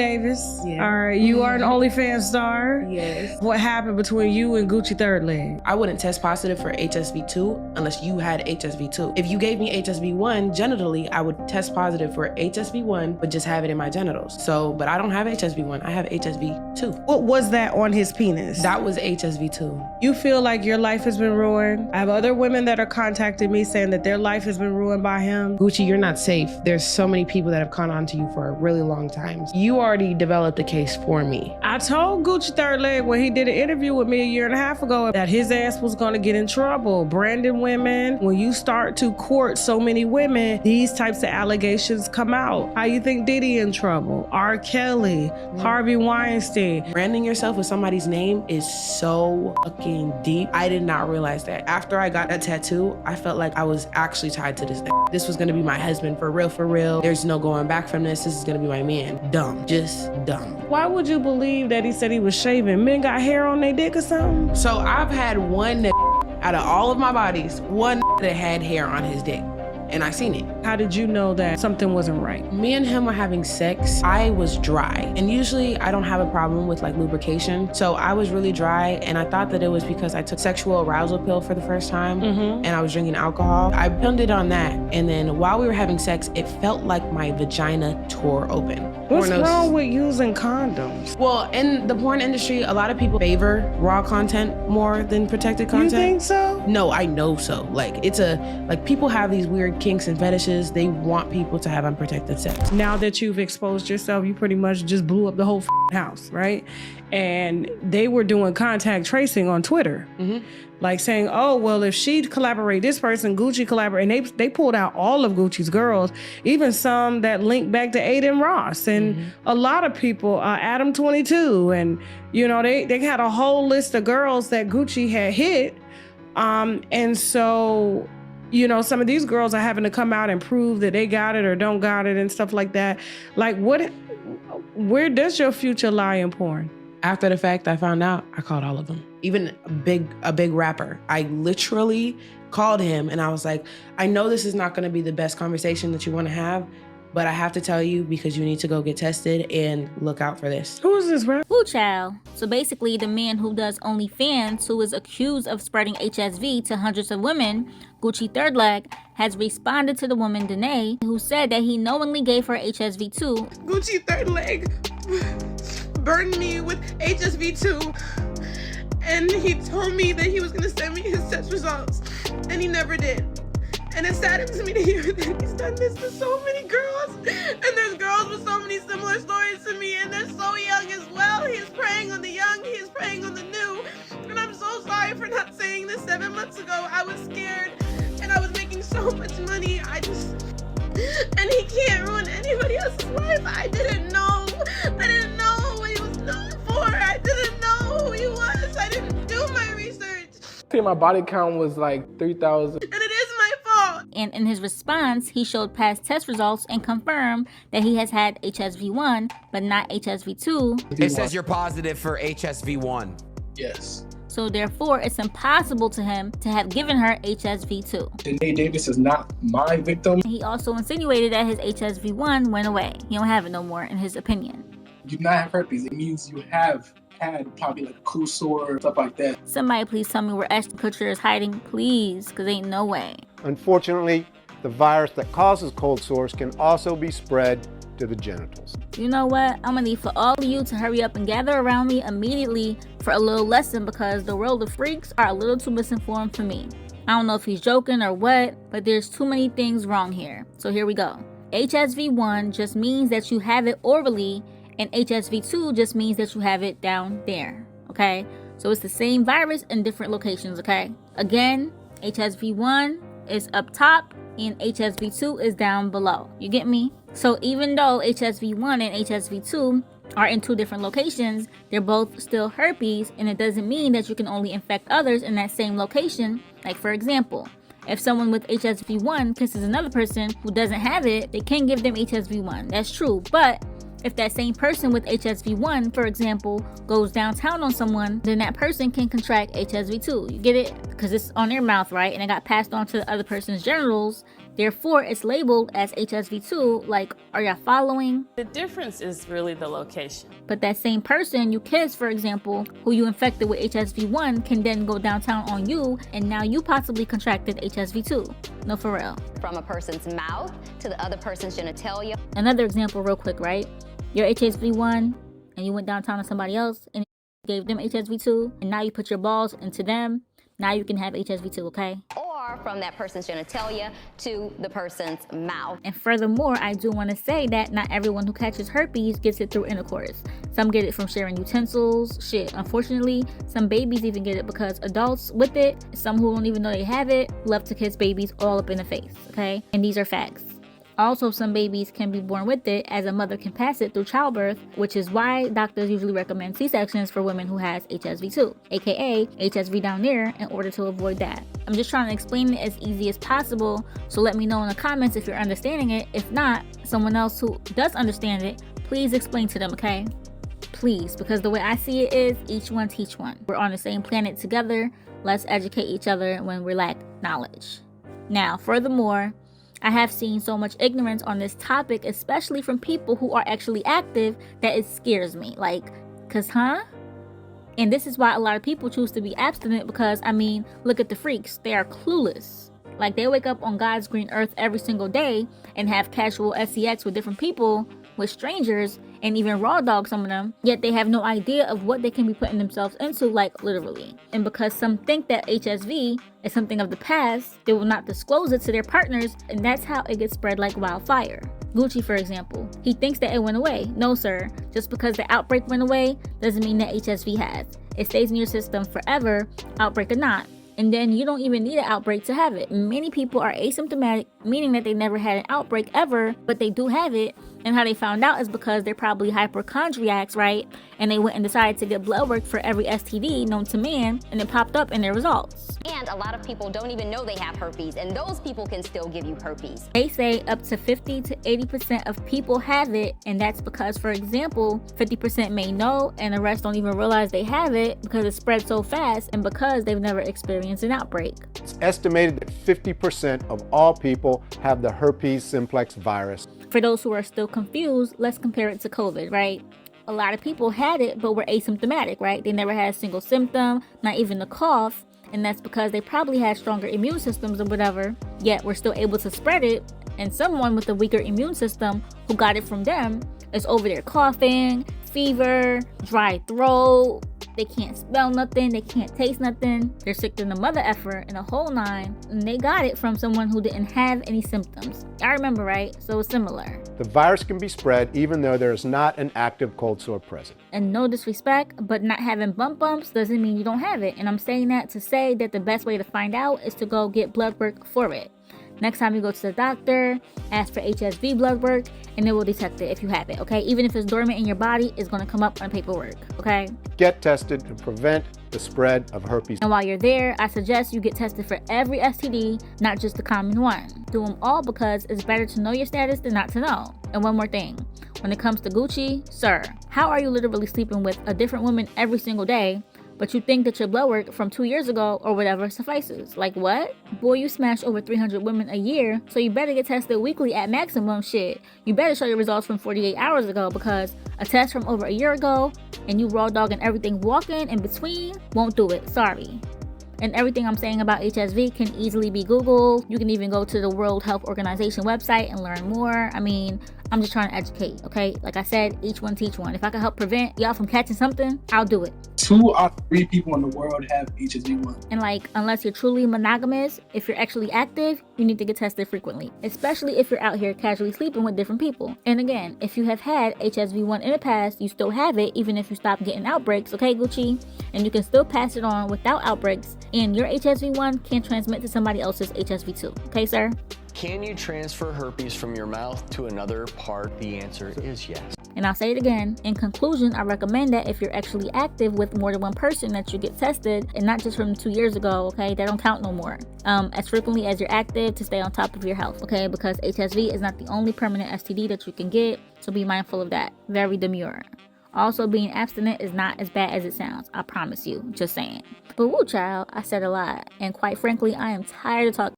Davis. Yeah. All right, you are an OnlyFans star. Yes. What happened between you and Guccithirdleg? I wouldn't test positive for HSV2 unless you had HSV2. If you gave me HSV1 genitally, I would test positive for HSV1, but just have it in my genitals. So, but I don't have HSV1, I have HSV2. What was that on his penis? That was HSV2. You feel like your life has been ruined? I have other women that are contacting me saying that their life has been ruined by him. Gucci, you're not safe. There's so many people that have gone on to you for a really long time. You already developed a case for me. I told Guccithirdleg when he did an interview with me a year and a half ago that his ass was gonna get in trouble. Branding women, when you start to court so many women, these types of allegations come out. How you think Diddy in trouble? R. Kelly, Harvey Weinstein. Branding yourself with somebody's name is so fucking deep. I did not realize that. After I got that tattoo, I felt like I was actually tied to this. This was gonna be my husband for real, for real. There's no going back from this. This is gonna be my man. Dumb, just dumb. Why would you believe that he said he was shaving? Men got hair on their dick or something? So I've had one out of all of my bodies, one that had hair on his dick. And I seen it. How did you know that something wasn't right? Me and him were having sex. I was dry. And usually I don't have a problem with like lubrication. So I was really dry and I thought that it was because I took sexual arousal pill for the first time and I was drinking alcohol. I pinned it on that. And then while we were having sex, it felt like my vagina tore open. What's wrong with using condoms? Well, in the porn industry, a lot of people favor raw content more than protected content. You think so? No, I know so. Like people have these weird kinks and fetishes. They want people to have unprotected sex. Now that you've exposed yourself, you pretty much just blew up the whole house, right? And they were doing contact tracing on Twitter. Like saying, oh, well, if she collaborate, this person, Gucci collaborate, and they pulled out all of Gucci's girls, even some that linked back to Adin Ross and a lot of people, Adam 22, and you know, they had a whole list of girls that Gucci had hit. And so, you know, some of these girls are having to come out and prove that they got it or don't got it and stuff like that. Like where does your future lie in porn? After the fact, I found out, I called all of them. Even a big rapper. I literally called him and I was like, I know this is not gonna be the best conversation that you wanna have, but I have to tell you because you need to go get tested and look out for this. Who is this rapper? Woo child. So basically the man who does OnlyFans, who is accused of spreading HSV to hundreds of women, Guccithirdleg, has responded to the woman Danae, who said that he knowingly gave her HSV2. Guccithirdleg burned me with HSV2 and he told me that he was gonna send me his test results and he never did. And it saddens me to hear that he's done this to so many girls. And there's girls with so many similar stories to me and they're so young as well. He's preying on the young, he's preying on the new. And I'm so sorry for not saying this 7 months ago. I was scared and I was making so much money. And he can't ruin anybody else's life. I didn't know what he was known for. I didn't know who he was. I didn't do my research. I think my body count was like 3,000. And it is my fault. And in his response, he showed past test results and confirmed that he has had HSV1, but not HSV2. It says you're positive for HSV1. Yes. So therefore, it's impossible to him to have given her HSV2. Danae Davis is not my victim. He also insinuated that his HSV1 went away. He don't have it no more, in his opinion. You do not have herpes. It means you have had probably like a cool sore, stuff like that. Somebody please tell me where Ashton Kutcher is hiding, please, because ain't no way. Unfortunately, the virus that causes cold sores can also be spread to the genitals. You know what? I'm gonna need for all of you to hurry up and gather around me immediately for a little lesson because the world of freaks are a little too misinformed for me. I don't know if he's joking or what, but there's too many things wrong here. So here we go. HSV1 just means that you have it orally, and HSV2 just means that you have it down there, okay? So it's the same virus in different locations, okay? Again, HSV1 is up top and HSV2 is down below. You get me? So even though HSV1 and HSV2 are in two different locations, they're both still herpes, and it doesn't mean that you can only infect others in that same location. Like for example, if someone with HSV1 kisses another person who doesn't have it, they can give them HSV1. That's true, but if that same person with HSV1, for example, goes downtown on someone, then that person can contract HSV2. You get it? Because it's on their mouth, right? And it got passed on to the other person's genitals. Therefore, it's labeled as HSV2. Like, are y'all following? The difference is really the location. But that same person you kissed, for example, who you infected with HSV1 can then go downtown on you, and now you possibly contracted HSV2. No, for real. From a person's mouth to the other person's genitalia. Another example real quick, right? You're HSV1 and you went downtown to somebody else and gave them HSV2, and now you put your balls into them. Now you can have HSV2, okay? Or from that person's genitalia to the person's mouth. And furthermore, I do want to say that not everyone who catches herpes gets it through intercourse. Some get it from sharing utensils. Shit, unfortunately, some babies even get it because adults with it, some who don't even know they have it, love to kiss babies all up in the face, okay? And these are facts. Also, some babies can be born with it, as a mother can pass it through childbirth, which is why doctors usually recommend C-sections for women who has HSV2, aka HSV down there, in order to avoid that. I'm just trying to explain it as easy as possible, so let me know in the comments if you're understanding it. If not, someone else who does understand it, please explain to them, okay? Please, because the way I see it is, each one teach one. We're on the same planet together. Let's educate each other when we lack knowledge. Now, furthermore, I have seen so much ignorance on this topic, especially from people who are actually active, that it scares me. Like, And this is why a lot of people choose to be abstinent, because, I mean, look at the freaks. They are clueless. Like, they wake up on God's green earth every single day and have casual sex with different people, with strangers, and even raw dog some of them, yet they have no idea of what they can be putting themselves into, like, literally. And because some think that HSV is something of the past, they will not disclose it to their partners, and that's how it gets spread like wildfire. Gucci, for example, he thinks that it went away. No, sir. Just because the outbreak went away doesn't mean that HSV has. It stays in your system forever, outbreak or not. And then you don't even need an outbreak to have it. Many people are asymptomatic, meaning that they never had an outbreak ever, but they do have it. And how they found out is because they're probably hypochondriacs, right? And they went and decided to get blood work for every STD known to man, and it popped up in their results. And a lot of people don't even know they have herpes, and those people can still give you herpes. They say up to 50 to 80% of people have it, and that's because, for example, 50% may know, and the rest don't even realize they have it because it spreads so fast and because they've never experienced an outbreak. It's estimated that 50% of all people have the herpes simplex virus. For those who are still confused, let's compare it to COVID, right? A lot of people had it, but were asymptomatic, right? They never had a single symptom, not even a cough, and that's because they probably had stronger immune systems or whatever, yet we're still able to spread it, and someone with a weaker immune system who got it from them is over there coughing, fever, dry throat, they can't smell nothing, they can't taste nothing, they're sick than the mother effer and a whole nine, and they got it from someone who didn't have any symptoms. I remember, right? So it's similar. The virus can be spread even though there is not an active cold sore present. And no disrespect, but not having bumps doesn't mean you don't have it. And I'm saying that to say that the best way to find out is to go get blood work for it. Next time you go to the doctor, ask for HSV blood work, and it will detect it if you have it, okay? Even if it's dormant in your body, it's gonna come up on paperwork, okay? Get tested to prevent the spread of herpes. And while you're there, I suggest you get tested for every STD, not just the common one. Do them all because it's better to know your status than not to know. And one more thing, when it comes to Gucci, sir, how are you literally sleeping with a different woman every single day, but you think that your blood work from 2 years ago or whatever suffices? Like what? Boy, you smash over 300 women a year, so you better get tested weekly at maximum. Shit. You better show your results from 48 hours ago, because a test from over a year ago and you raw dogging everything walking in between won't do it. Sorry. And everything I'm saying about HSV can easily be Googled. You can even go to the World Health Organization website and learn more. I mean, I'm just trying to educate, okay? Like I said, each one teach one. If I can help prevent y'all from catching something, I'll do it. 2 out of 3 people in the world have HSV1. And like, unless you're truly monogamous, if you're actually active, you need to get tested frequently, especially if you're out here casually sleeping with different people. And again, if you have had HSV1 in the past, you still have it, even if you stop getting outbreaks, okay, Gucci? And you can still pass it on without outbreaks, and your HSV1 can transmit to somebody else's HSV2, okay, sir? Can you transfer herpes from your mouth to another part? The answer is yes. And I'll say it again. In conclusion, I recommend that if you're actually active with more than one person, that you get tested, and not just from 2 years ago, okay? That don't count no more. As frequently as you're active, to stay on top of your health, okay? Because HSV is not the only permanent STD that you can get, so be mindful of that. Very demure. Also, being abstinent is not as bad as it sounds. I promise you. Just saying. But woo, child, I said a lot. And quite frankly, I am tired of talking